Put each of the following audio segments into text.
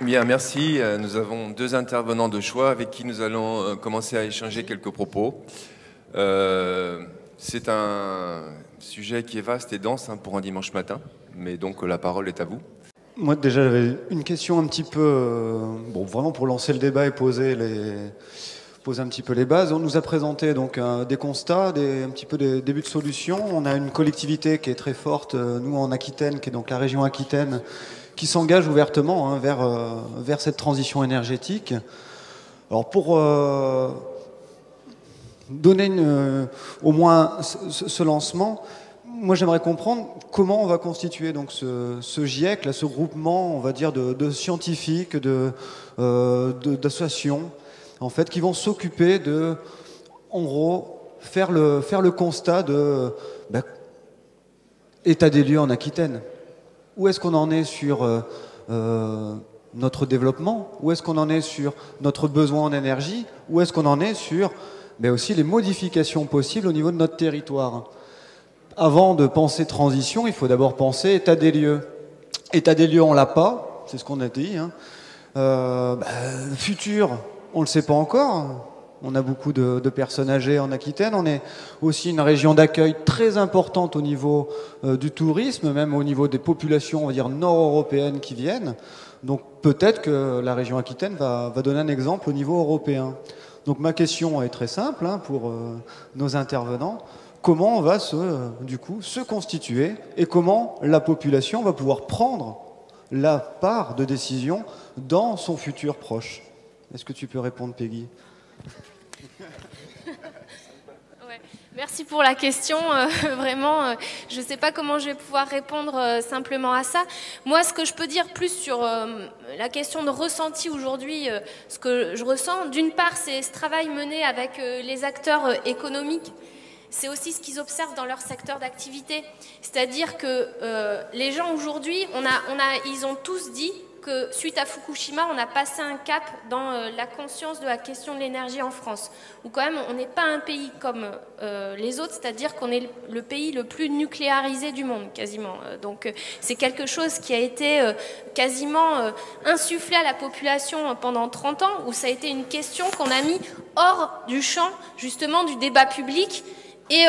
Bien, merci. Nous avons deux intervenants de choix avec qui nous allons commencer à échanger quelques propos. C'est un sujet qui est vaste et dense pour un dimanche matin, mais donc la parole est à vous. Moi déjà j'avais une question un petit peu, bon vraiment pour lancer le débat et poser un petit peu les bases. On nous a présenté donc des constats, un petit peu des débuts de solutions. On a une collectivité qui est très forte, nous en Aquitaine, qui est donc la région Aquitaine, qui s'engage ouvertement vers cette transition énergétique. Alors pour donner au moins ce lancement, moi j'aimerais comprendre comment on va constituer donc ce GIEC, là, ce groupement, on va dire, de scientifiques, d'associations, en fait, qui vont s'occuper de, en gros, faire le constat de état des lieux en Aquitaine. Où est-ce qu'on en est sur notre développement? Où est-ce qu'on en est sur notre besoin en énergie? Où est-ce qu'on en est sur aussi les modifications possibles au niveau de notre territoire? Avant de penser transition, il faut d'abord penser état des lieux. État des lieux, on l'a pas, c'est ce qu'on a dit. Futur, on le sait pas encore. On a beaucoup de personnes âgées en Aquitaine. On est aussi une région d'accueil très importante au niveau du tourisme, même au niveau des populations, on va dire, nord-européennes qui viennent. Donc peut-être que la région Aquitaine va donner un exemple au niveau européen. Donc ma question est très simple pour nos intervenants. Comment on va se constituer et comment la population va pouvoir prendre la part de décision dans son futur proche? Est-ce que tu peux répondre, Peggy? Ouais. Merci pour la question. Vraiment, je ne sais pas comment je vais pouvoir répondre simplement à ça. Moi, ce que je peux dire plus sur la question de ressenti aujourd'hui, ce que je ressens, d'une part, c'est ce travail mené avec les acteurs économiques. C'est aussi ce qu'ils observent dans leur secteur d'activité. C'est-à-dire que les gens aujourd'hui, ils ont tous dit que suite à Fukushima, on a passé un cap dans la conscience de la question de l'énergie en France. Où quand même, on n'est pas un pays comme les autres, c'est-à-dire qu'on est le pays le plus nucléarisé du monde, quasiment. Donc c'est quelque chose qui a été quasiment insufflé à la population pendant 30 ans, où ça a été une question qu'on a mis hors du champ, justement, du débat public. Et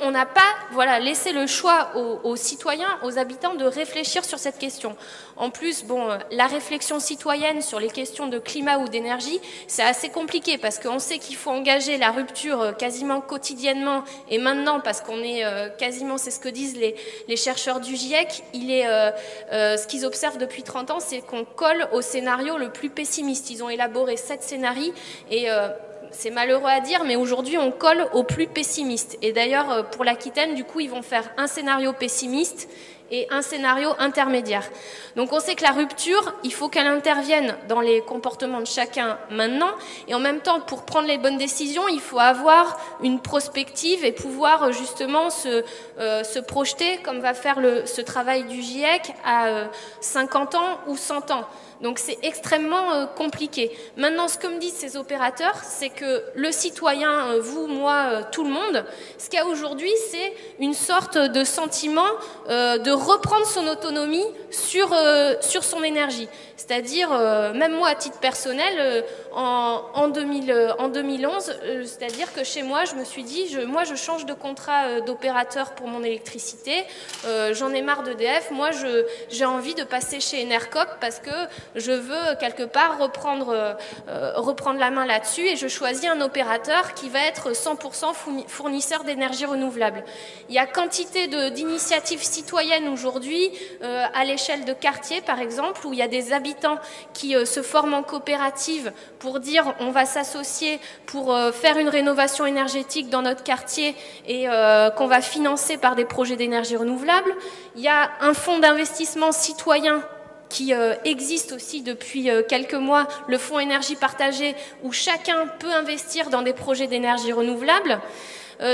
on n'a pas laissé le choix aux citoyens, aux habitants de réfléchir sur cette question. En plus, la réflexion citoyenne sur les questions de climat ou d'énergie, c'est assez compliqué parce qu'on sait qu'il faut engager la rupture quasiment quotidiennement. Et maintenant, parce qu'on est quasiment, c'est ce que disent les chercheurs du GIEC, ce qu'ils observent depuis 30 ans, c'est qu'on colle au scénario le plus pessimiste. Ils ont élaboré 7 scénarios et... c'est malheureux à dire, mais aujourd'hui, on colle au plus pessimiste. Et d'ailleurs, pour l'Aquitaine, du coup, ils vont faire un scénario pessimiste et un scénario intermédiaire. Donc on sait que la rupture, il faut qu'elle intervienne dans les comportements de chacun maintenant. Et en même temps, pour prendre les bonnes décisions, il faut avoir une prospective et pouvoir justement se projeter, comme va faire ce travail du GIEC, à 50 ans ou 100 ans. Donc c'est extrêmement compliqué. Maintenant, ce que me disent ces opérateurs, c'est que le citoyen, vous, moi, tout le monde, ce qu'il y a aujourd'hui, c'est une sorte de sentiment de reprendre son autonomie sur son énergie. C'est-à-dire, même moi, à titre personnel, en 2011, c'est-à-dire que chez moi, je me suis dit, moi, je change de contrat d'opérateur pour mon électricité. J'en ai marre d'EDF. Moi, j'ai envie de passer chez Enercop parce que je veux quelque part reprendre la main là-dessus et je choisis un opérateur qui va être 100% fournisseur d'énergie renouvelable. Il y a quantité d'initiatives citoyennes aujourd'hui à l'échelle de quartiers par exemple où il y a des habitants qui se forment en coopérative pour dire on va s'associer pour faire une rénovation énergétique dans notre quartier et qu'on va financer par des projets d'énergie renouvelable. Il y a un fonds d'investissement citoyen qui existe aussi depuis quelques mois, le fonds énergie partagée, où chacun peut investir dans des projets d'énergie renouvelable.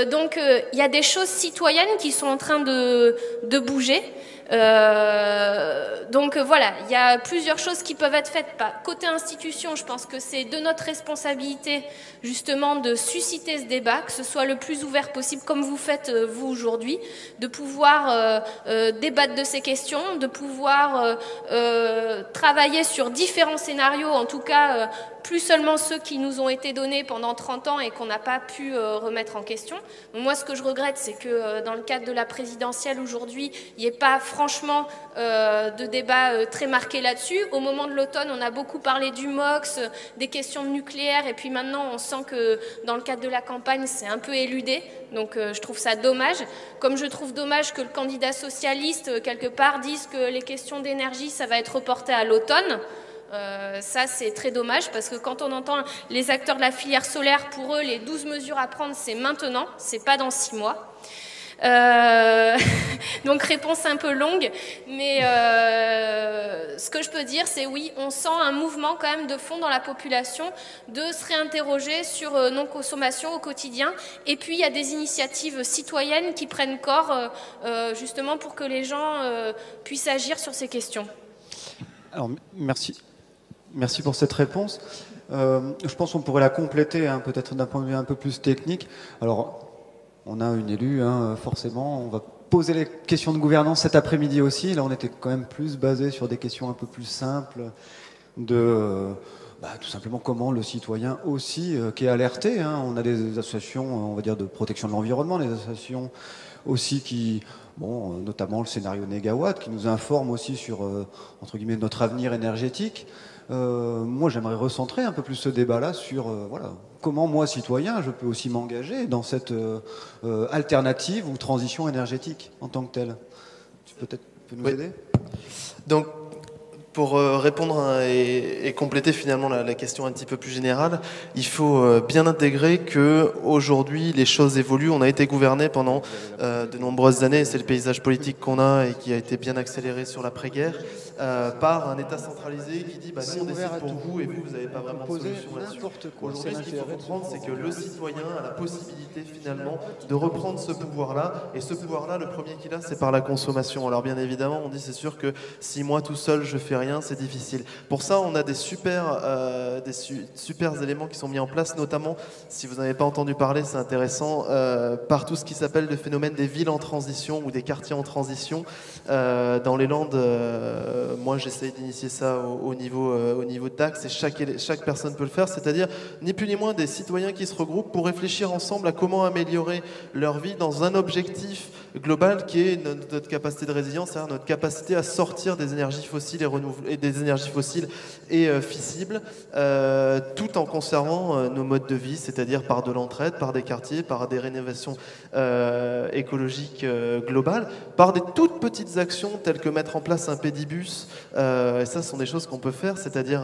Donc il y a des choses citoyennes qui sont en train de bouger. Donc voilà, il y a plusieurs choses qui peuvent être faites. Côté institution, je pense que c'est de notre responsabilité justement de susciter ce débat, que ce soit le plus ouvert possible, comme vous faites vous aujourd'hui, de pouvoir débattre de ces questions, de pouvoir travailler sur différents scénarios, en tout cas plus seulement ceux qui nous ont été donnés pendant 30 ans et qu'on n'a pas pu remettre en question. Donc moi, ce que je regrette, c'est que dans le cadre de la présidentielle aujourd'hui, il n'y ait pas franchement de débat très marqué là-dessus. Au moment de l'automne, on a beaucoup parlé du MOX, des questions de nucléaire, et puis maintenant, on sent que dans le cadre de la campagne, c'est un peu éludé. Donc je trouve ça dommage. Comme je trouve dommage que le candidat socialiste, quelque part, dise que les questions d'énergie, ça va être reporté à l'automne. Ça c'est très dommage parce que quand on entend les acteurs de la filière solaire, pour eux les 12 mesures à prendre c'est maintenant, c'est pas dans 6 mois. Donc réponse un peu longue, mais ce que je peux dire c'est oui, on sent un mouvement quand même de fond dans la population de se réinterroger sur nos consommations au quotidien, et puis il y a des initiatives citoyennes qui prennent corps justement pour que les gens puissent agir sur ces questions. Alors merci pour cette réponse. Je pense qu'on pourrait la compléter peut-être d'un point de vue un peu plus technique. Alors on a une élue, forcément, on va poser les questions de gouvernance cet après-midi aussi. Là, on était quand même plus basé sur des questions un peu plus simples de tout simplement comment le citoyen aussi qui est alerté. On a des associations, on va dire, de protection de l'environnement, des associations aussi qui, notamment le scénario Négawatt, qui nous informe aussi sur, entre guillemets, notre avenir énergétique. Moi, j'aimerais recentrer un peu plus ce débat-là sur comment moi, citoyen, je peux aussi m'engager dans cette alternative ou transition énergétique en tant que telle. Tu peux nous aider ? Donc, pour répondre et compléter finalement la question un petit peu plus générale, il faut bien intégrer qu'aujourd'hui les choses évoluent. On a été gouverné pendant de nombreuses années, c'est le paysage politique qu'on a et qui a été bien accéléré sur l'après-guerre, par un État centralisé qui dit nous on décide pour vous et vous n'avez pas vraiment de solution là-dessus. Aujourd'hui, ce qu'il faut comprendre, c'est que le citoyen a la possibilité finalement de reprendre ce pouvoir-là, et ce pouvoir-là, le premier qu'il a, c'est par la consommation. Alors bien évidemment, on dit c'est sûr que si moi tout seul je fais rien, c'est difficile. Pour ça, on a des super éléments qui sont mis en place, notamment, si vous n'avez pas entendu parler, c'est intéressant, par tout ce qui s'appelle le phénomène des villes en transition ou des quartiers en transition. Dans les Landes, moi j'essaye d'initier ça au niveau de Dax, et chaque personne peut le faire, c'est-à-dire ni plus ni moins des citoyens qui se regroupent pour réfléchir ensemble à comment améliorer leur vie dans un objectif global qui est notre capacité de résilience, c'est-à-dire notre capacité à sortir des énergies fossiles et fissibles, tout en conservant nos modes de vie, c'est-à-dire par de l'entraide, par des quartiers, par des rénovations écologiques globales, par des toutes petites actions telles que mettre en place un pédibus. Et ça, ce sont des choses qu'on peut faire, c'est-à-dire,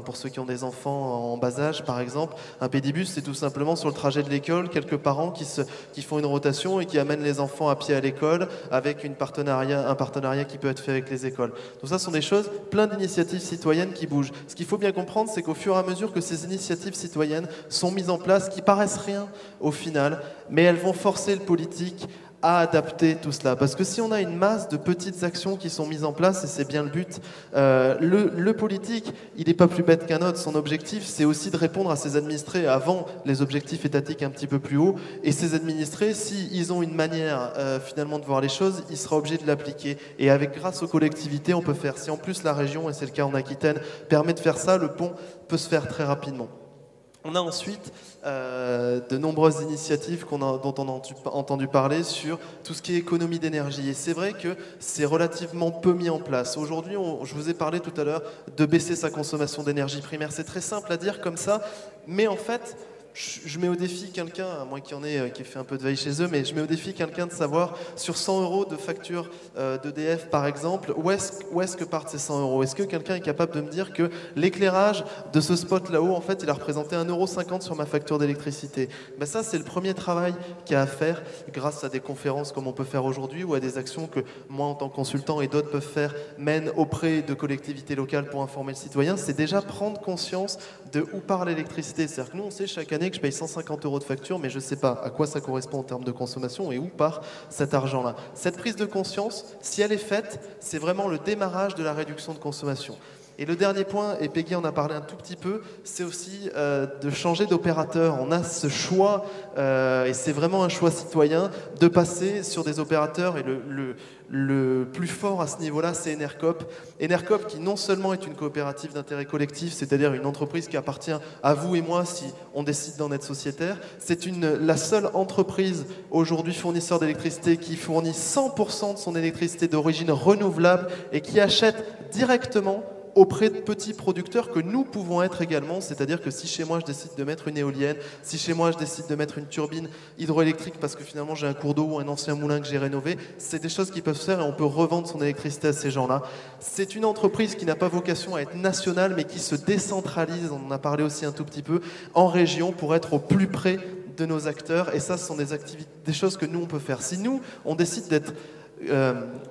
pour ceux qui ont des enfants en bas âge, par exemple, un pédibus, c'est tout simplement sur le trajet de l'école, quelques parents qui font une rotation et qui amènent les enfants à pied à l'école avec un partenariat qui peut être fait avec les écoles. Donc ça, ce sont des choses, plein d'initiatives citoyennes qui bougent. Ce qu'il faut bien comprendre, c'est qu'au fur et à mesure que ces initiatives citoyennes sont mises en place, qui paraissent rien au final, mais elles vont forcer le politique à adapter tout cela. Parce que si on a une masse de petites actions qui sont mises en place, et c'est bien le but, le politique, il n'est pas plus bête qu'un autre. Son objectif, c'est aussi de répondre à ses administrés avant les objectifs étatiques un petit peu plus hauts. Et ces administrés, s'ils ont une manière finalement de voir les choses, il sera obligé de l'appliquer. Et grâce aux collectivités, on peut faire. Si en plus la région, et c'est le cas en Aquitaine, permet de faire ça, le pont peut se faire très rapidement. On a ensuite de nombreuses initiatives dont on a entendu parler sur tout ce qui est économie d'énergie. Et c'est vrai que c'est relativement peu mis en place. Aujourd'hui, je vous ai parlé tout à l'heure de baisser sa consommation d'énergie primaire. C'est très simple à dire comme ça, mais en fait, je mets au défi quelqu'un, à moins qu'il y en ait qui fait un peu de veille chez eux, mais je mets au défi quelqu'un de savoir, sur 100 € de facture d'EDF par exemple, où est-ce que partent ces 100 €? Est-ce que quelqu'un est capable de me dire que l'éclairage de ce spot là-haut, en fait, il a représenté 1,50 € sur ma facture d'électricité? Ça, c'est le premier travail qu'il y a à faire grâce à des conférences comme on peut faire aujourd'hui, ou à des actions que moi, en tant que consultant et d'autres peuvent faire, mènent auprès de collectivités locales pour informer le citoyen. C'est déjà prendre conscience de où part l'électricité. C'est-à-dire que nous, on sait chaque année l'année que je paye 150 € de facture, mais je ne sais pas à quoi ça correspond en termes de consommation et où part cet argent-là. Cette prise de conscience, si elle est faite, c'est vraiment le démarrage de la réduction de consommation. Et le dernier point, et Peggy en a parlé un tout petit peu, c'est aussi de changer d'opérateur. On a ce choix, et c'est vraiment un choix citoyen, de passer sur des opérateurs, et le plus fort à ce niveau-là, c'est Enercop. Enercop qui non seulement est une coopérative d'intérêt collectif, c'est-à-dire une entreprise qui appartient à vous et moi si on décide d'en être sociétaire, c'est la seule entreprise aujourd'hui fournisseur d'électricité qui fournit 100% de son électricité d'origine renouvelable et qui achète directement auprès de petits producteurs que nous pouvons être également, c'est-à-dire que si chez moi je décide de mettre une éolienne, si chez moi je décide de mettre une turbine hydroélectrique parce que finalement j'ai un cours d'eau ou un ancien moulin que j'ai rénové, c'est des choses qui peuvent se faire et on peut revendre son électricité à ces gens-là. C'est une entreprise qui n'a pas vocation à être nationale mais qui se décentralise, on en a parlé aussi un tout petit peu, en région pour être au plus près de nos acteurs et ça ce sont des choses que nous on peut faire. Si nous on décide d'être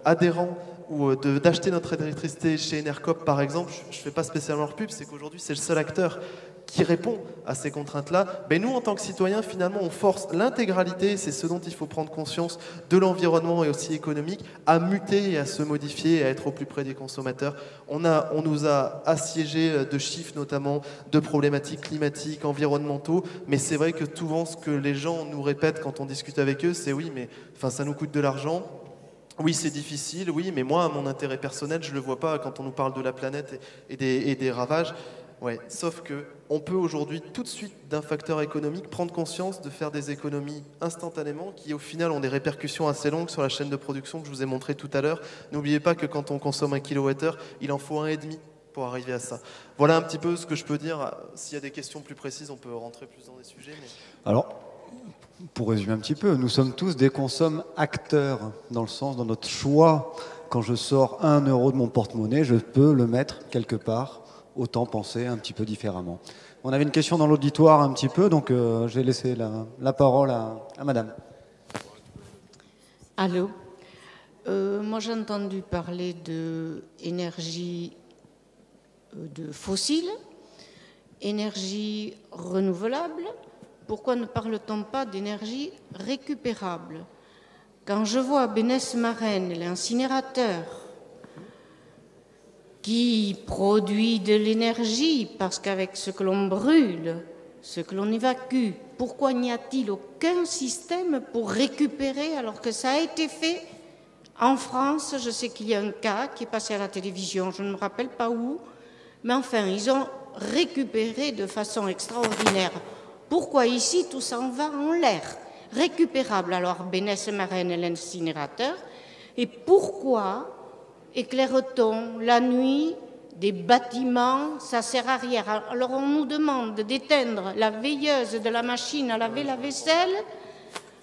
adhérents ou d'acheter notre électricité chez Enercop par exemple, je ne fais pas spécialement leur pub, c'est qu'aujourd'hui c'est le seul acteur qui répond à ces contraintes-là. Mais nous en tant que citoyens finalement on force l'intégralité, c'est ce dont il faut prendre conscience de l'environnement et aussi économique, à muter et à se modifier et à être au plus près des consommateurs. On nous a assiégés de chiffres notamment de problématiques climatiques, environnementaux, mais c'est vrai que souvent ce que les gens nous répètent quand on discute avec eux, c'est oui mais ça nous coûte de l'argent. Oui, c'est difficile, oui, mais moi, à mon intérêt personnel, je ne le vois pas quand on nous parle de la planète et des ravages. Ouais, sauf qu'on peut aujourd'hui, tout de suite, d'un facteur économique, prendre conscience de faire des économies instantanément qui, au final, ont des répercussions assez longues sur la chaîne de production que je vous ai montré tout à l'heure. N'oubliez pas que quand on consomme 1 kWh, il en faut 1,5 pour arriver à ça. Voilà un petit peu ce que je peux dire. S'il y a des questions plus précises, on peut rentrer plus dans des sujets. Mais... Alors, pour résumer un petit peu, nous sommes tous des consommateurs, dans le sens, dans notre choix. Quand je sors 1 € de mon porte-monnaie, je peux le mettre quelque part, autant penser un petit peu différemment. On avait une question dans l'auditoire un petit peu, donc je vais laisser la parole à madame. Allô. Moi j'ai entendu parler d'énergie de fossile, énergie renouvelable. Pourquoi ne parle-t-on pas d'énergie récupérable? Quand je vois Bénesse-Marraine, l'incinérateur, qui produit de l'énergie, parce qu'avec ce que l'on brûle, ce que l'on évacue, pourquoi n'y a-t-il aucun système pour récupérer alors que ça a été fait en France? Je sais qu'il y a un cas qui est passé à la télévision, je ne me rappelle pas où, mais enfin, ils ont récupéré de façon extraordinaire. Pourquoi ici tout s'en va en l'air? Récupérable, alors Bénesse-Marraine, l'incinérateur. Et pourquoi éclaire-t-on la nuit des bâtiments? Ça sert à rien. Alors on nous demande d'éteindre la veilleuse de la machine à laver la vaisselle.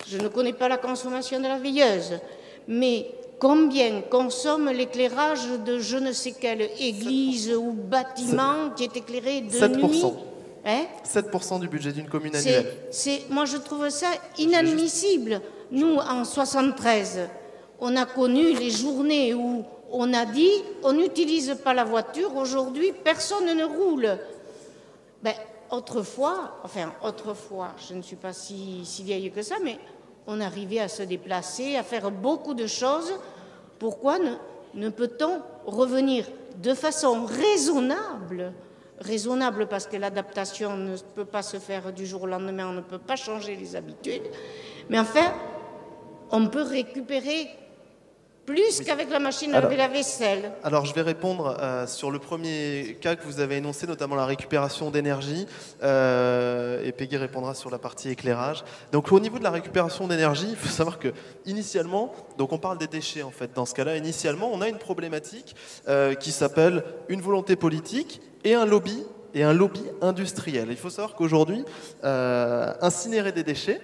Je ne connais pas la consommation de la veilleuse, mais combien consomme l'éclairage de je ne sais quelle église ou bâtiment qui est éclairé de 7%. nuit? Hein? 7% du budget d'une commune annuelle. Moi, je trouve ça inadmissible. Nous, en 73, on a connu les journées où on a dit on n'utilise pas la voiture. Aujourd'hui, personne ne roule. Ben, autrefois, je ne suis pas si vieille que ça, mais on arrivait à se déplacer, à faire beaucoup de choses. Pourquoi ne peut-on revenir de façon raisonnable parce que l'adaptation ne peut pas se faire du jour au lendemain, on ne peut pas changer les habitudes. Mais enfin, on peut récupérer plus qu'avec la machine à laver la vaisselle. Alors, je vais répondre sur le premier cas que vous avez énoncé, notamment la récupération d'énergie, et Peggy répondra sur la partie éclairage. Donc, au niveau de la récupération d'énergie, il faut savoir que initialement, donc on parle des déchets en fait. Dans ce cas-là, initialement, on a une problématique qui s'appelle une volonté politique et un lobby industriel. Il faut savoir qu'aujourd'hui, incinérer des déchets,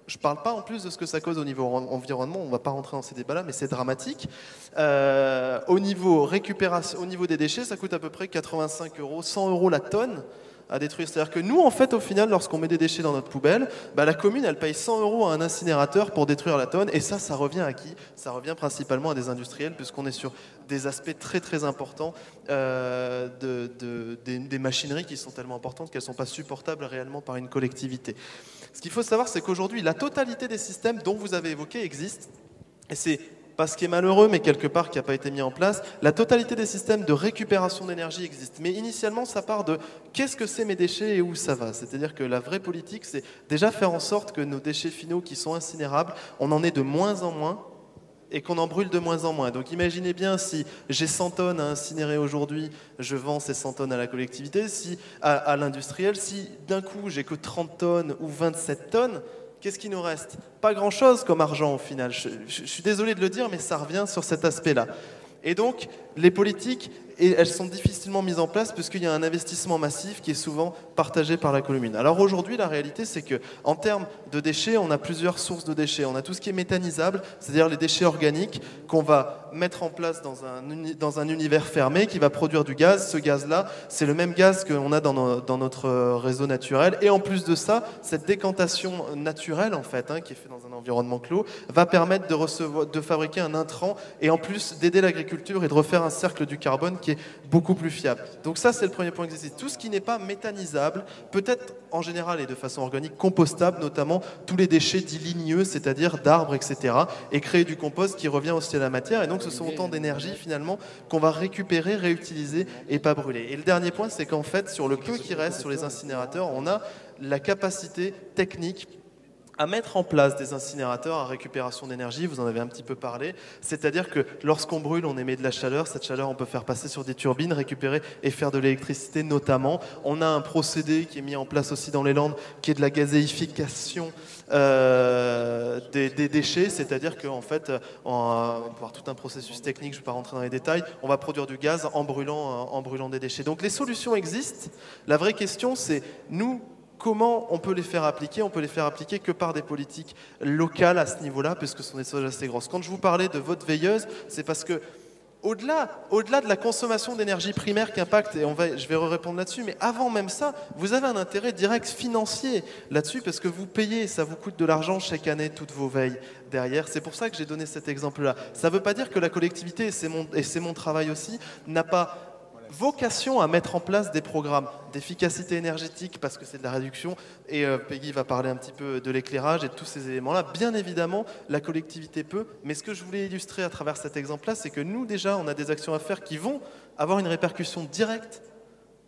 je ne parle pas en plus de ce que ça cause au niveau environnement, on ne va pas rentrer dans ces débats-là, mais c'est dramatique. Au niveau récupération, au niveau des déchets, ça coûte à peu près 85 €, 100 € la tonne à détruire. C'est-à-dire que nous, en fait, au final, lorsqu'on met des déchets dans notre poubelle, bah, la commune, elle paye 100 € à un incinérateur pour détruire la tonne. Et ça revient à qui? Ça revient principalement à des industriels, puisqu'on est sur des aspects très très importants des machineries qui sont tellement importantes qu'elles ne sont pas supportables réellement par une collectivité. Ce qu'il faut savoir, c'est qu'aujourd'hui, la totalité des systèmes dont vous avez évoqué existe. Et c'est pas ce qui est malheureux, mais quelque part qui n'a pas été mis en place. La totalité des systèmes de récupération d'énergie existe. Mais initialement, ça part de qu'est-ce que c'est mes déchets et où ça va. C'est-à-dire que la vraie politique, c'est déjà faire en sorte que nos déchets finaux qui sont incinérables, on en ait de moins en moins et qu'on en brûle de moins en moins. Donc imaginez bien, si j'ai 100 tonnes à incinérer aujourd'hui, je vends ces 100 tonnes à la collectivité, à l'industriel. Si d'un coup, j'ai que 30 tonnes ou 27 tonnes, qu'est-ce qui nous reste? Pas grand-chose comme argent au final. Je suis désolé de le dire, mais ça revient sur cet aspect-là. Et donc, les politiques, elles sont difficilement mises en place puisqu'il y a un investissement massif qui est souvent partagé par la commune. Alors aujourd'hui, la réalité, c'est qu'en termes de déchets, on a plusieurs sources de déchets. On a tout ce qui est méthanisable, c'est-à-dire les déchets organiques qu'on va mettre en place dans un univers fermé qui va produire du gaz. Ce gaz-là, c'est le même gaz qu'on a dans notre réseau naturel. Et en plus de ça, cette décantation naturelle, en fait, qui est faite dans un environnement clos, va permettre de fabriquer un intrant et en plus d'aider l'agriculture et de refaire un cercle du carbone qui est beaucoup plus fiable. Donc ça, c'est le premier point que j'essaie. Tout ce qui n'est pas méthanisable, peut-être en général et de façon organique, compostable, notamment tous les déchets dits ligneux, c'est-à-dire d'arbres, etc. Et créer du compost qui revient aussi à la matière. Et donc ce sont autant d'énergie finalement qu'on va récupérer, réutiliser et pas brûler. Et le dernier point, c'est qu'en fait, sur le peu qui reste sur les incinérateurs, on a la capacité technique à mettre en place des incinérateurs à récupération d'énergie, vous en avez un petit peu parlé, c'est-à-dire que lorsqu'on brûle, on émet de la chaleur, cette chaleur on peut faire passer sur des turbines, récupérer et faire de l'électricité notamment. On a un procédé qui est mis en place aussi dans les Landes, qui est de la gazéification des déchets, c'est-à-dire qu'en fait, on peut avoir tout un processus technique, je ne vais pas rentrer dans les détails, on va produire du gaz en brûlant des déchets. Donc les solutions existent, la vraie question c'est, nous, comment on peut les faire appliquer? On peut les faire appliquer que par des politiques locales à ce niveau-là, puisque ce sont des choses assez grosses. Quand je vous parlais de votre veilleuse, c'est parce que au-delà de la consommation d'énergie primaire qui impacte, et je vais répondre là-dessus, mais avant même ça, vous avez un intérêt direct financier là-dessus, parce que vous payez, ça vous coûte de l'argent chaque année, toutes vos veilles derrière. C'est pour ça que j'ai donné cet exemple-là. Ça ne veut pas dire que la collectivité, et c'est mon travail aussi, n'a pas vocation à mettre en place des programmes d'efficacité énergétique parce que c'est de la réduction et Peggy va parler un petit peu de l'éclairage et de tous ces éléments-là. Bien évidemment, la collectivité peut, mais ce que je voulais illustrer à travers cet exemple-là, c'est que nous déjà, on a des actions à faire qui vont avoir une répercussion directe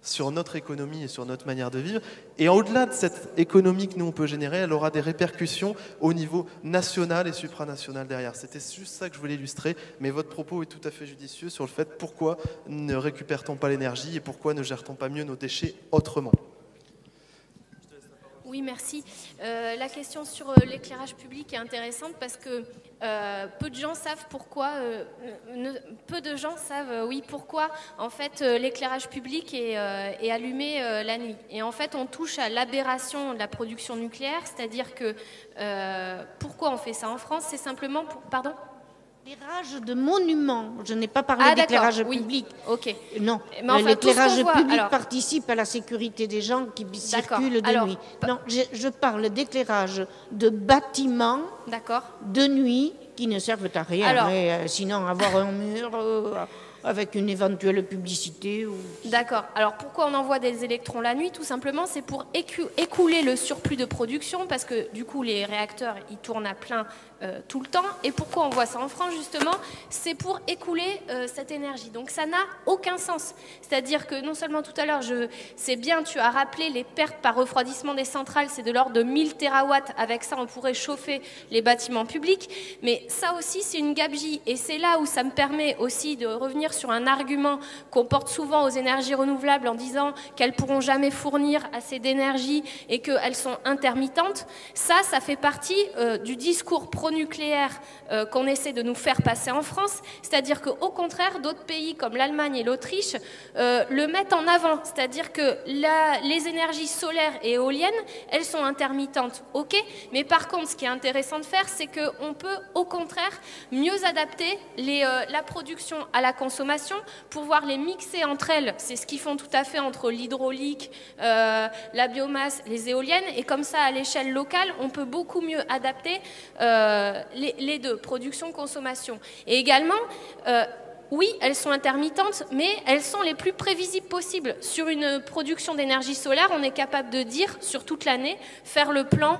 sur notre économie et sur notre manière de vivre. Et au-delà de cette économie que nous on peut générer, elle aura des répercussions au niveau national et supranational derrière. C'était juste ça que je voulais illustrer, mais votre propos est tout à fait judicieux sur le fait pourquoi ne récupère-t-on pas l'énergie et pourquoi ne gère-t-on pas mieux nos déchets autrement. Oui, merci. La question sur l'éclairage public est intéressante parce que peu de gens savent pourquoi. Pourquoi en fait l'éclairage public est allumé la nuit. Et en fait, on touche à l'aberration de la production nucléaire, c'est-à-dire que pourquoi on fait ça en France, c'est simplement pour. Pardon. L'éclairage de monuments, je n'ai pas parlé d'éclairage public. Ok. Non, enfin, l'éclairage public participe à la sécurité des gens qui circulent de nuit. Non, je parle d'éclairage de bâtiments de nuit qui ne servent à rien, sinon avoir un mur avec une éventuelle publicité. D'accord. Alors pourquoi on envoie des électrons la nuit? Tout simplement, c'est pour écouler le surplus de production parce que du coup les réacteurs ils tournent à plein tout le temps. Et pourquoi on voit ça en France justement? C'est pour écouler cette énergie. Donc ça n'a aucun sens. C'est-à-dire que non seulement tout à l'heure, c'est bien, tu as rappelé les pertes par refroidissement des centrales, c'est de l'ordre de 1000 terawatts. Avec ça, on pourrait chauffer les bâtiments publics. Mais ça aussi, c'est une gabegie. Et c'est là où ça me permet aussi de revenir sur un argument qu'on porte souvent aux énergies renouvelables en disant qu'elles ne pourront jamais fournir assez d'énergie et qu'elles sont intermittentes. Ça fait partie du discours pro-nucléaire qu'on essaie de nous faire passer en France. C'est-à-dire qu'au contraire, d'autres pays comme l'Allemagne et l'Autriche le mettent en avant. C'est-à-dire que les énergies solaires et éoliennes, elles sont intermittentes, ok. Mais par contre, ce qui est intéressant de faire, c'est qu'on peut au contraire mieux adapter la production à la consommation consommation, pouvoir les mixer entre elles. C'est ce qu'ils font tout à fait entre l'hydraulique, la biomasse, les éoliennes. Et comme ça, à l'échelle locale, on peut beaucoup mieux adapter les deux, production-consommation. Et également, oui, elles sont intermittentes, mais elles sont les plus prévisibles possibles. Sur une production d'énergie solaire, on est capable de dire sur toute l'année, faire le plan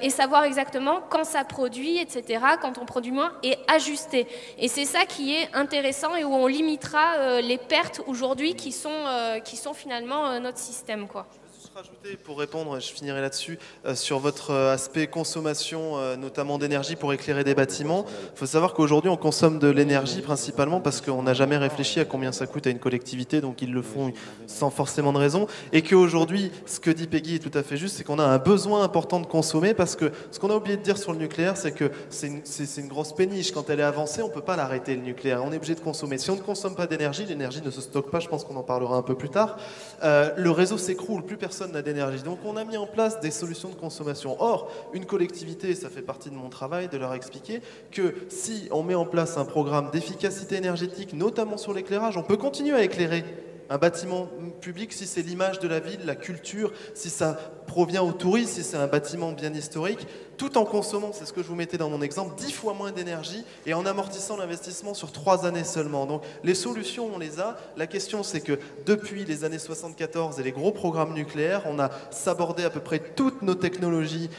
et savoir exactement quand ça produit, etc., quand on produit moins, et ajuster. Et c'est ça qui est intéressant et où on limitera les pertes aujourd'hui qui sont finalement notre système, quoi. Rajouter pour répondre, je finirai là-dessus, sur votre aspect consommation, notamment d'énergie pour éclairer des bâtiments. Il faut savoir qu'aujourd'hui, on consomme de l'énergie principalement parce qu'on n'a jamais réfléchi à combien ça coûte à une collectivité, donc ils le font sans forcément de raison. Et qu'aujourd'hui, ce que dit Peggy est tout à fait juste, c'est qu'on a un besoin important de consommer parce que ce qu'on a oublié de dire sur le nucléaire, c'est que c'est une grosse péniche. Quand elle est avancée, on ne peut pas l'arrêter, le nucléaire. On est obligé de consommer. Si on ne consomme pas d'énergie, l'énergie ne se stocke pas, je pense qu'on en parlera un peu plus tard. Le réseau s'écroule, plus personne n'a d'énergie. Donc on a mis en place des solutions de consommation. Or, une collectivité, ça fait partie de mon travail de leur expliquer que si on met en place un programme d'efficacité énergétique, notamment sur l'éclairage, on peut continuer à éclairer un bâtiment public si c'est l'image de la ville, la culture, si ça provient au tourisme, si c'est un bâtiment bien historique, tout en consommant, c'est ce que je vous mettais dans mon exemple, 10 fois moins d'énergie et en amortissant l'investissement sur 3 années seulement. Donc les solutions, on les a. La question, c'est que depuis les années 74 et les gros programmes nucléaires, on a sabordé à peu près toutes nos technologies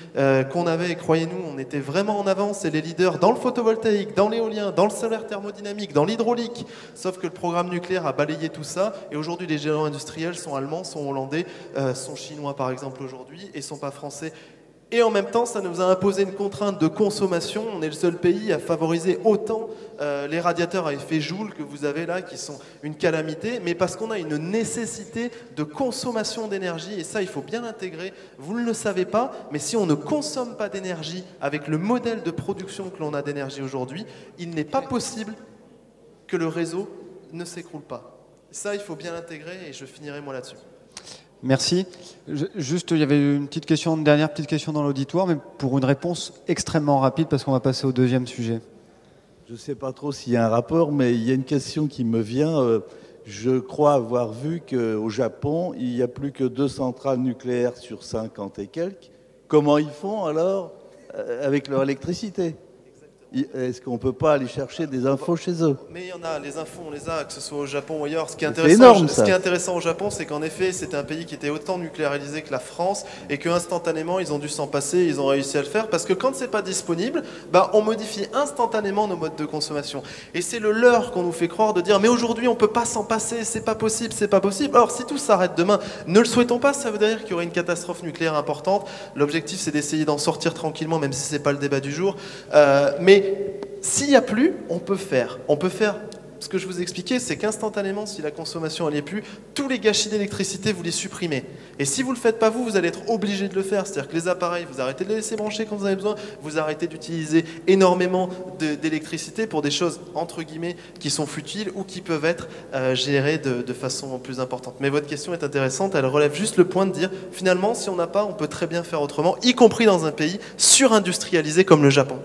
qu'on avait. Et croyez-nous, on était vraiment en avance et les leaders dans le photovoltaïque, dans l'éolien, dans le solaire thermodynamique, dans l'hydraulique. Sauf que le programme nucléaire a balayé tout ça et aujourd'hui, les géants industriels sont allemands, sont hollandais, sont chinois par exemple aujourd'hui et sont pas français. Et en même temps, ça nous a imposé une contrainte de consommation. On est le seul pays à favoriser autant les radiateurs à effet Joule que vous avez là, qui sont une calamité, mais parce qu'on a une nécessité de consommation d'énergie, et ça, il faut bien l'intégrer. Vous ne le savez pas, mais si on ne consomme pas d'énergie avec le modèle de production que l'on a d'énergie aujourd'hui, il n'est pas possible que le réseau ne s'écroule pas. Ça, il faut bien l'intégrer, et je finirai moi là-dessus. Merci. Juste, il y avait une dernière petite question dans l'auditoire, mais pour une réponse extrêmement rapide, parce qu'on va passer au deuxième sujet. Je ne sais pas trop s'il y a un rapport, mais il y a une question qui me vient. Je crois avoir vu qu'au Japon, il n'y a plus que 2 centrales nucléaires sur 50 et quelques. Comment ils font alors avec leur électricité ? Est-ce qu'on ne peut pas aller chercher des infos chez eux? Mais il y en a, les infos on les a, que ce soit au Japon ou ailleurs. Ce qui est intéressant au Japon, c'est qu'en effet, c'était un pays qui était autant nucléarisé que la France et qu'instantanément, ils ont dû s'en passer, ils ont réussi à le faire parce que quand c'est pas disponible, on modifie instantanément nos modes de consommation. Et c'est le leurre qu'on nous fait croire de dire mais aujourd'hui, on ne peut pas s'en passer, c'est pas possible, c'est pas possible. Alors si tout s'arrête demain, ne le souhaitons pas, ça veut dire qu'il y aurait une catastrophe nucléaire importante. L'objectif, c'est d'essayer d'en sortir tranquillement, même si c'est pas le débat du jour. Mais s'il n'y a plus, on peut faire. Ce que je vous expliquais, c'est qu'instantanément, si la consommation n'y est plus, tous les gâchis d'électricité, vous les supprimez. Et si vous ne le faites pas vous allez être obligé de le faire. C'est-à-dire que les appareils, vous arrêtez de les laisser brancher quand vous avez besoin, vous arrêtez d'utiliser énormément d'électricité pour des choses, entre guillemets, qui sont futiles ou qui peuvent être gérées de façon plus importante. Mais votre question est intéressante, elle relève juste le point de dire, finalement, si on n'a pas, on peut très bien faire autrement, y compris dans un pays surindustrialisé comme le Japon.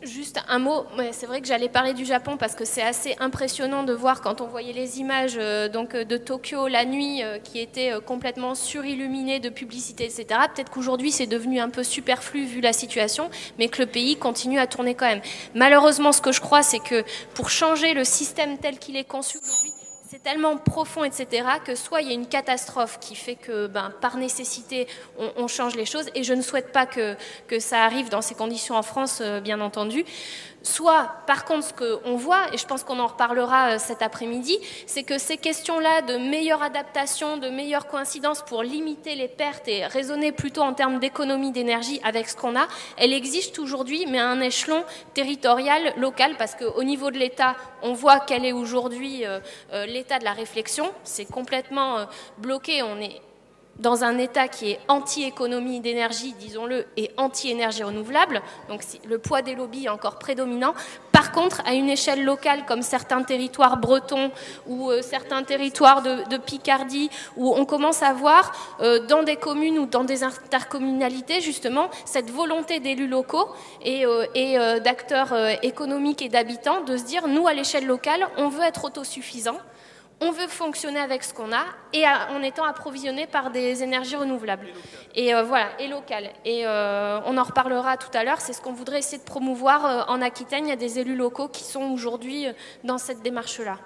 Juste un mot, c'est vrai que j'allais parler du Japon parce que c'est assez impressionnant de voir quand on voyait les images de Tokyo la nuit qui était complètement surilluminée de publicité, etc. Peut-être qu'aujourd'hui c'est devenu un peu superflu vu la situation, mais que le pays continue à tourner quand même. Malheureusement, ce que je crois, c'est que pour changer le système tel qu'il est conçu aujourd'hui, c'est tellement profond, etc., que soit il y a une catastrophe qui fait que, par nécessité, on change les choses, et je ne souhaite pas que ça arrive dans ces conditions en France, bien entendu. Soit, par contre, ce qu'on voit, et je pense qu'on en reparlera cet après-midi, c'est que ces questions-là de meilleure adaptation, de meilleure coïncidence pour limiter les pertes et raisonner plutôt en termes d'économie d'énergie avec ce qu'on a, elles existent aujourd'hui, mais à un échelon territorial, local, parce qu'au niveau de l'État, on voit quel est aujourd'hui l'état de la réflexion. C'est complètement bloqué, on est dans un État qui est anti-économie d'énergie, disons-le, et anti-énergie renouvelable, donc le poids des lobbies est encore prédominant. Par contre, à une échelle locale, comme certains territoires bretons ou certains territoires de Picardie, où on commence à voir dans des communes ou dans des intercommunalités, justement, cette volonté d'élus locaux et d'acteurs économiques et d'habitants de se dire, nous, à l'échelle locale, on veut être autosuffisant. On veut fonctionner avec ce qu'on a et en étant approvisionné par des énergies renouvelables. Et voilà, et locales. Et on en reparlera tout à l'heure, c'est ce qu'on voudrait essayer de promouvoir en Aquitaine. Il y a des élus locaux qui sont aujourd'hui dans cette démarche-là.